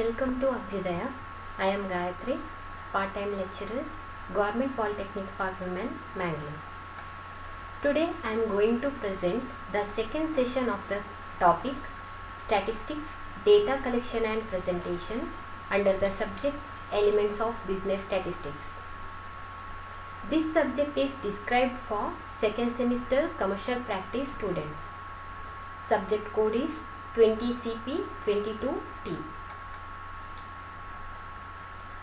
welcome to Abhyudaya. I am Gayatri, part-time lecturer, Government Polytechnic for Women, Mangalore. Today I am going to present the second session of the topic Statistics, Data Collection and Presentation under the subject Elements of Business Statistics. This subject is described for second semester commercial practice students. Subject code is 20CP22T.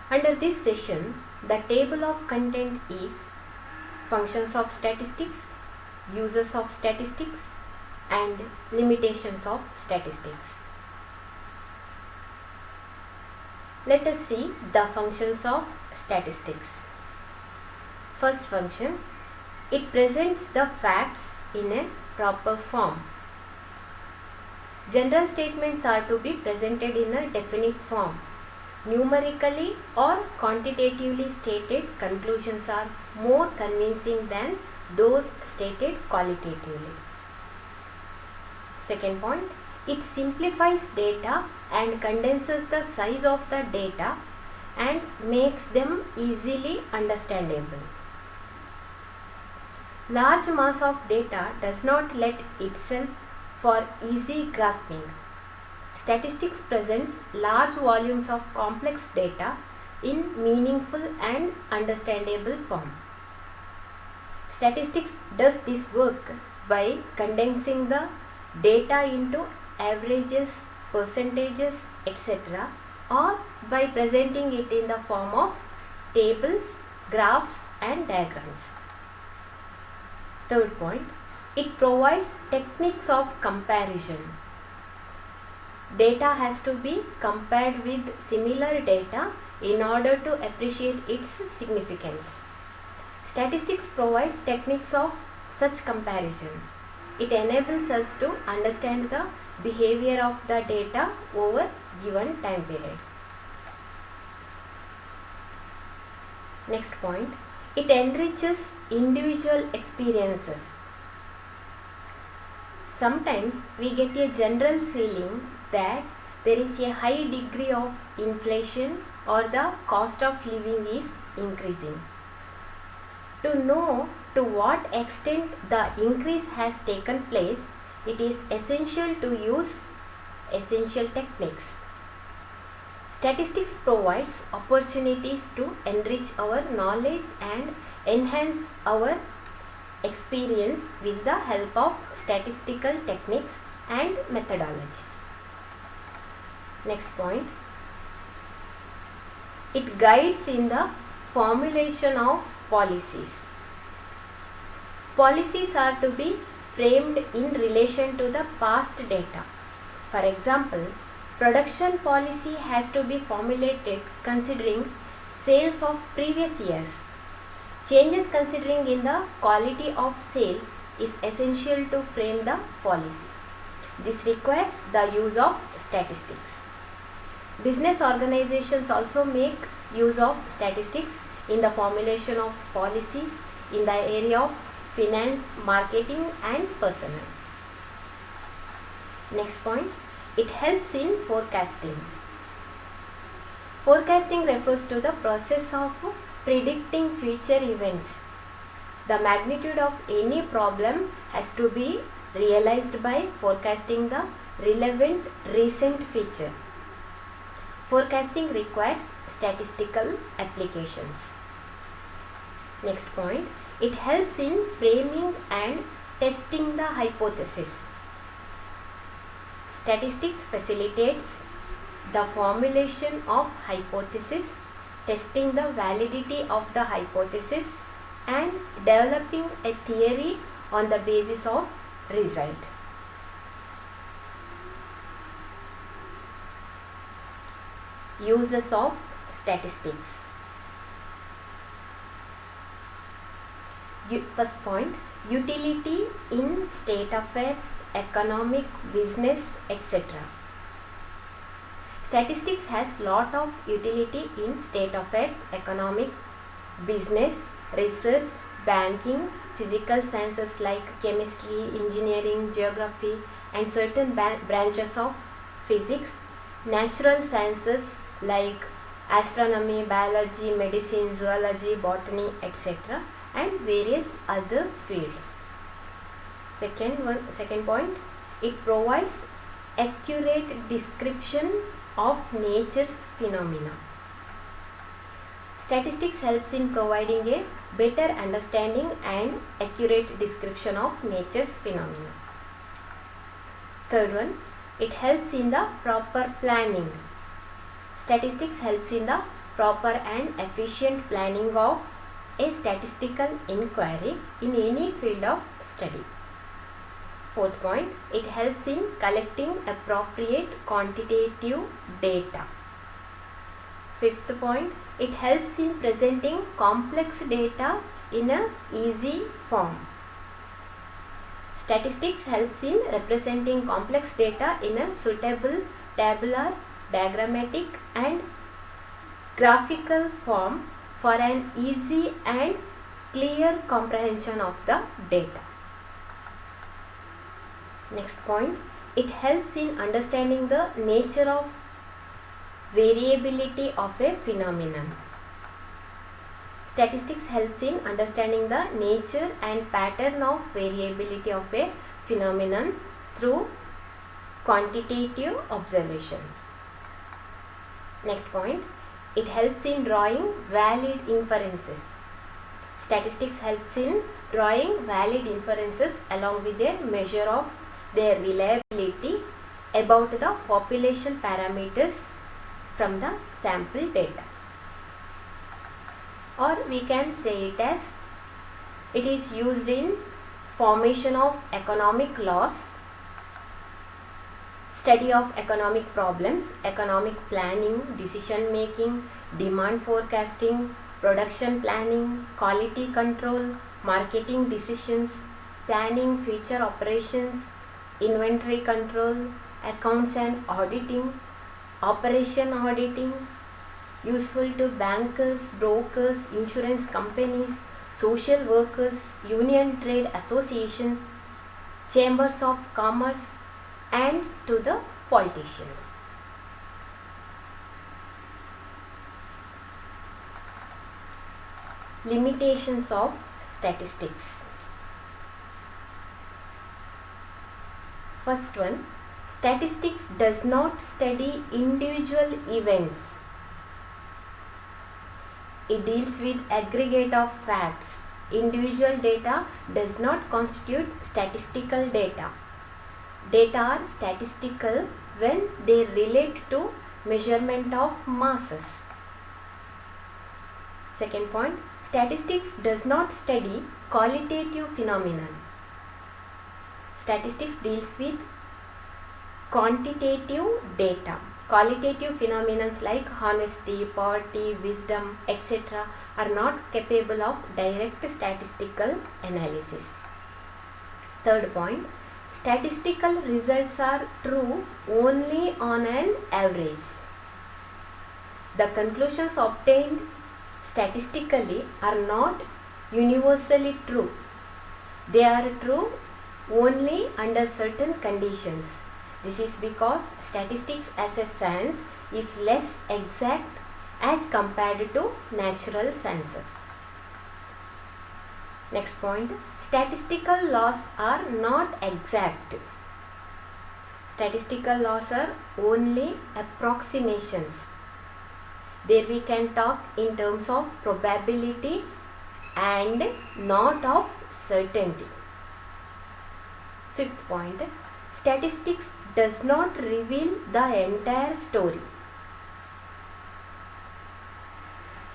Under this session, the table of content is functions of statistics, uses of statistics, and limitations of statistics. Let us see the functions of statistics. First function, it presents the facts in a proper form. General statements are to be presented in a definite form. Numerically or quantitatively stated conclusions are more convincing than those stated qualitatively. Second point, it simplifies data and condenses the size of the data and makes them easily understandable. Large mass of data does not let itself for easy grasping. Statistics presents large volumes of complex data in meaningful and understandable form. Statistics does this work by condensing the data into averages, percentages, etc., or by presenting it in the form of tables, graphs, and diagrams. Third point, it provides techniques of comparison. Data has to be compared with similar data in order to appreciate its significance. Statistics provides techniques of such comparison. It enables us to understand the behavior of the data over given time period. Next point, it enriches individual experiences. Sometimes we get a general feeling that there is a high degree of inflation or the cost of living is increasing. To know to what extent the increase has taken place, it is essential to use essential techniques. Statistics provides opportunities to enrich our knowledge and enhance our experience with the help of statistical techniques and methodology. Next point, it guides in the formulation of policies. Policies are to be framed in relation to the past data. For example, production policy has to be formulated considering sales of previous years. Changes considering in the quality of sales is essential to frame the policy. This requires the use of statistics. Business organizations also make use of statistics in the formulation of policies in the area of finance, marketing, and personnel. Next point, it helps in forecasting. Forecasting refers to the process of predicting future events. The magnitude of any problem has to be realized by forecasting the relevant recent future. Forecasting requires statistical applications. Next point, it helps in framing and testing the hypothesis. Statistics facilitates the formulation of hypothesis, testing the validity of the hypothesis, and developing a theory on the basis of result. Uses of statistics. First point, utility in state affairs, economic, business, etc. Statistics has lot of utility in state affairs, economic, business, research, banking, physical sciences like chemistry, engineering, geography, and certain branches of physics, natural sciences like astronomy, biology, medicine, zoology, botany, etc., and various other fields. Second point, it provides accurate description of nature's phenomena. Statistics helps in providing a better understanding and accurate description of nature's phenomena. Third one, it helps in the proper planning. Statistics helps in the proper and efficient planning of a statistical inquiry in any field of study. Fourth point, it helps in collecting appropriate quantitative data. Fifth point, it helps in presenting complex data in an easy form. Statistics helps in representing complex data in a suitable tabular, diagrammatic and graphical form for an easy and clear comprehension of the data. Next point, it helps in understanding the nature of variability of a phenomenon. Statistics helps in understanding the nature and pattern of variability of a phenomenon through quantitative observations. Next point, it helps in drawing valid inferences. Statistics helps in drawing valid inferences along with their measure of their reliability about the population parameters from the sample data. Or we can say it as it is used in formation of economic laws, study of economic problems, economic planning, decision making, demand forecasting, production planning, quality control, marketing decisions, planning future operations, inventory control, accounts and auditing, operation auditing, useful to bankers, brokers, insurance companies, social workers, union trade associations, chambers of commerce, and to the politicians. Limitations of statistics. First one, statistics does not study individual events. It deals with aggregate of facts. Individual data does not constitute statistical data. Data are statistical when they relate to measurement of masses. Second point, statistics does not study qualitative phenomenon. Statistics deals with quantitative data. Qualitative phenomena like honesty, poverty, wisdom, etc. are not capable of direct statistical analysis. Third point, statistical results are true only on an average. The conclusions obtained statistically are not universally true. They are true only under certain conditions. This is because statistics as a science is less exact as compared to natural sciences. Next point, statistical laws are not exact. Statistical laws are only approximations. There we can talk in terms of probability and not of certainty. Fifth point, statistics does not reveal the entire story.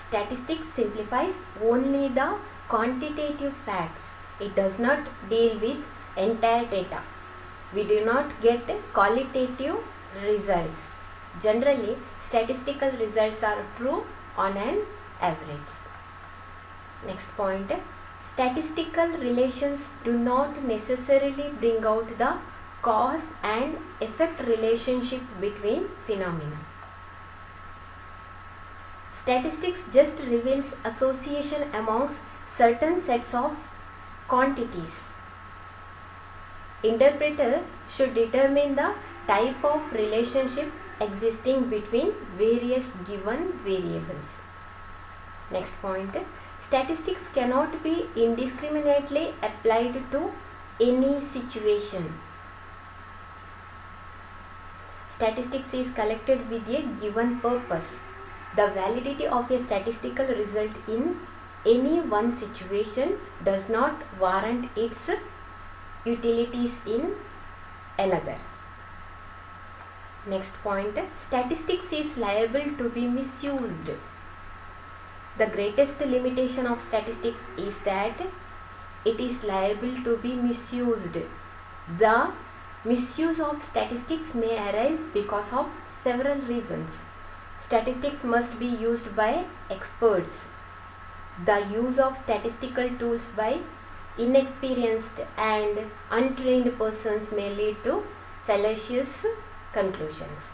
Statistics simplifies only the quantitative facts. It does not deal with entire data. We do not get qualitative results. Generally, statistical results are true on an average. Next point, statistical relations do not necessarily bring out the cause and effect relationship between phenomena. Statistics just reveals association amongst certain sets of quantities. Interpreter should determine the type of relationship existing between various given variables. Next point, statistics cannot be indiscriminately applied to any situation. Statistics is collected with a given purpose. The validity of a statistical result in any one situation does not warrant its utilities in another. Next point, statistics is liable to be misused. The greatest limitation of statistics is that it is liable to be misused. The misuse of statistics may arise because of several reasons. Statistics must be used by experts. The use of statistical tools by inexperienced and untrained persons may lead to fallacious conclusions.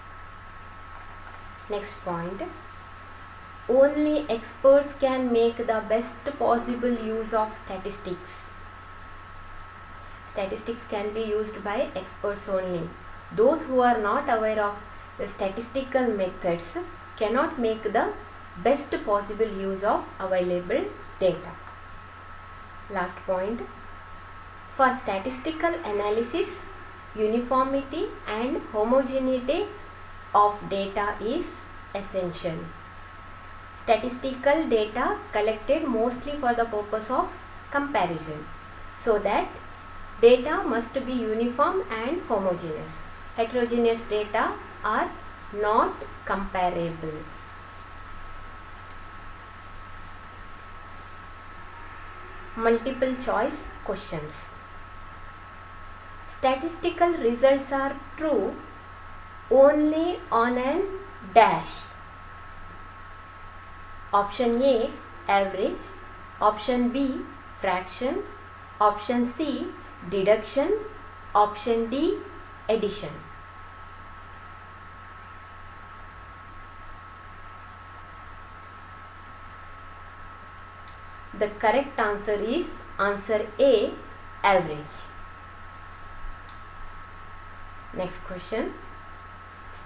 Next point, only experts can make the best possible use of statistics. Statistics can be used by experts only. Those who are not aware of the statistical methods cannot make the best possible use of available data. Last point, for statistical analysis, uniformity and homogeneity of data is essential. Statistical data collected mostly for the purpose of comparison, so that data must be uniform and homogeneous. Heterogeneous data are not comparable. Multiple choice questions. Statistical results are true only on an dash. Option A, average. Option B, fraction. Option C, deduction. Option D, addition. The correct answer is answer A, average. Next question.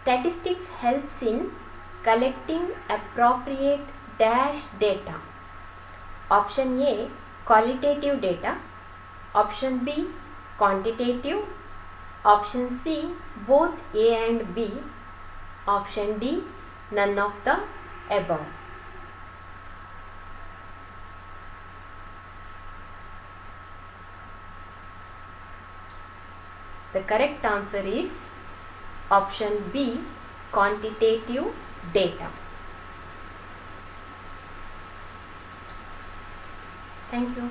Statistics helps in collecting appropriate dash data. Option A, qualitative data. Option B, quantitative. Option C, both A and B. Option D, none of the above. The correct answer is option B, quantitative data. Thank you.